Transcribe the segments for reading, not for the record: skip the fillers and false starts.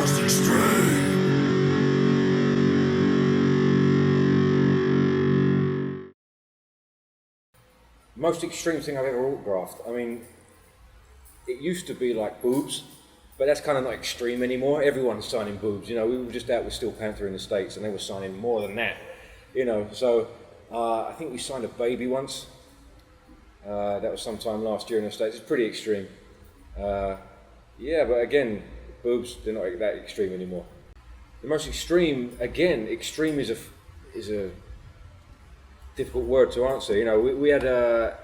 Most extreme. Most extreme thing I've ever autographed. I mean, it used to be like boobs, but that's kind of not extreme anymore. Everyone's signing boobs. You know, we were just out with Steel Panther in the States, and they were signing more than that. You know, so I think we signed a baby once. That was sometime last year in the States. It's pretty extreme. Yeah, but again, boobs, they're not that extreme anymore. The most extreme, again, extreme is a difficult word to answer. You know, we had a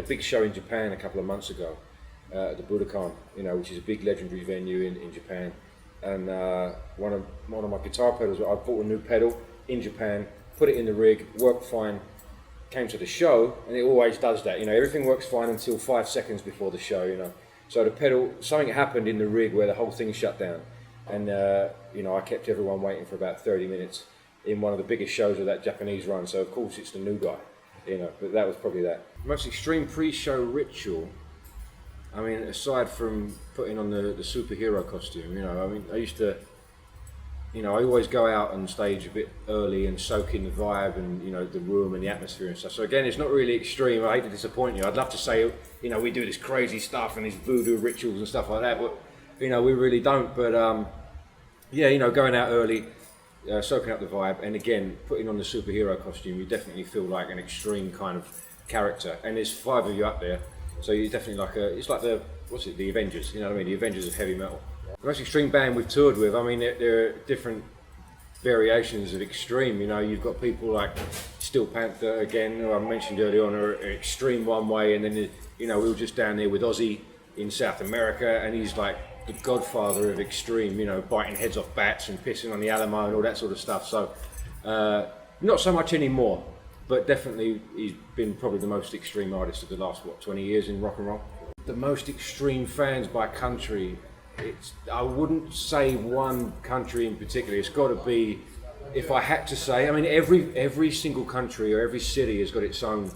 big show in Japan a couple of months ago at the Budokan, you know, which is a big legendary venue in Japan. And one of my guitar pedals, I bought a new pedal in Japan, put it in the rig, worked fine. Came to the show, and it always does that. You know, everything works fine until 5 seconds before the show. You know, so the pedal, something happened in the rig where the whole thing shut down, and you know, I kept everyone waiting for about 30 minutes in one of the biggest shows of that Japanese run. So of course it's the new guy, you know. But that was probably that. Most extreme pre-show ritual. I mean, aside from putting on the superhero costume, you know, I mean, I used to. You know, I always go out on stage a bit early and soak in the vibe and, you know, the room and the atmosphere and stuff. So again, it's not really extreme. I hate to disappoint you. I'd love to say, you know, we do this crazy stuff and these voodoo rituals and stuff like that, but, you know, we really don't. But, yeah, you know, going out early, soaking up the vibe, and again, putting on the superhero costume, you definitely feel like an extreme kind of character. And there's 5 of you up there, so you're definitely like it's like the Avengers, you know what I mean? The Avengers of heavy metal. The most extreme band we've toured with, I mean, there are different variations of extreme. You know, you've got people like Steel Panther, again, who I mentioned earlier on, are extreme one way, and then, you know, we were just down there with Ozzy in South America, and he's like the godfather of extreme, you know, biting heads off bats and pissing on the Alamo and all that sort of stuff. So, not so much anymore, but definitely he's been probably the most extreme artist of the last, 20 years in rock and roll. The most extreme fans by country, I wouldn't say one country in particular. It's got to be, if I had to say, I mean, every single country or every city has got its own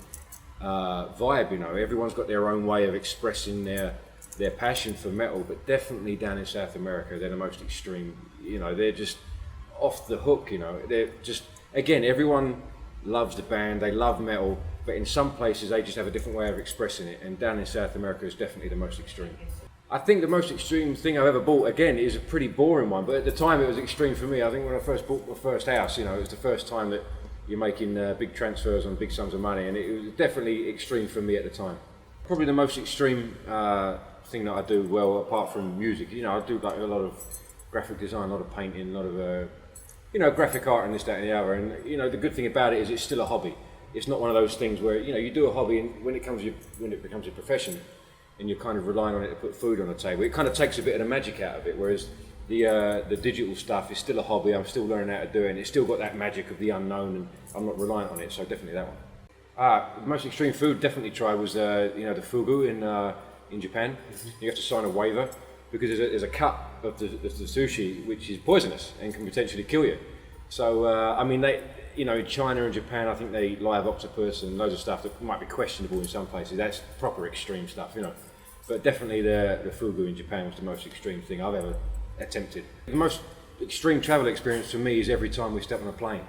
vibe. You know, everyone's got their own way of expressing their passion for metal. But definitely down in South America, they're the most extreme. You know, they're just off the hook. You know, they're just, again, everyone loves the band, they love metal, but in some places they just have a different way of expressing it. And down in South America is definitely the most extreme. I think the most extreme thing I've ever bought, again, is a pretty boring one, but at the time it was extreme for me. I think when I first bought my first house, you know, it was the first time that you're making big transfers on big sums of money, and it was definitely extreme for me at the time. Probably the most extreme thing that I do well, apart from music, you know, I do like a lot of graphic design, a lot of painting, a lot of, you know, graphic art and this, that and the other, and, you know, the good thing about it is it's still a hobby. It's not one of those things where, you know, you do a hobby and when it becomes your profession, and you're kind of relying on it to put food on the table, it kind of takes a bit of the magic out of it, whereas the digital stuff is still a hobby. I'm still learning how to do it, and it's still got that magic of the unknown, and I'm not reliant on it, so definitely that one. The most extreme food definitely tried was you know, the Fugu in Japan. You have to sign a waiver because there's a cut of the sushi which is poisonous and can potentially kill you. So I mean, they, you know, in China and Japan, I think they live octopus and loads of stuff that might be questionable in some places. That's proper extreme stuff, you know. But definitely the Fugu in Japan was the most extreme thing I've ever attempted. The most extreme travel experience for me is every time we step on a plane.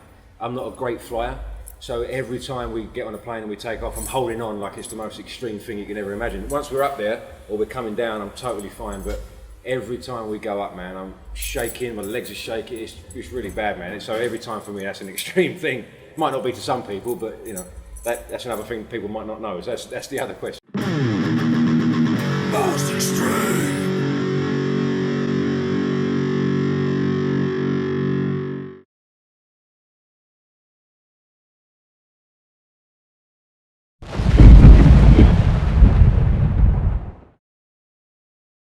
I'm not a great flyer, so every time we get on a plane and we take off, I'm holding on like it's the most extreme thing you can ever imagine. Once we're up there or we're coming down, I'm totally fine, but every time we go up, man, I'm shaking, my legs are shaking, it's really bad, man. So every time for me, that's an extreme thing. Might not be to some people, but, you know, that's another thing people might not know. So that's the other question. Most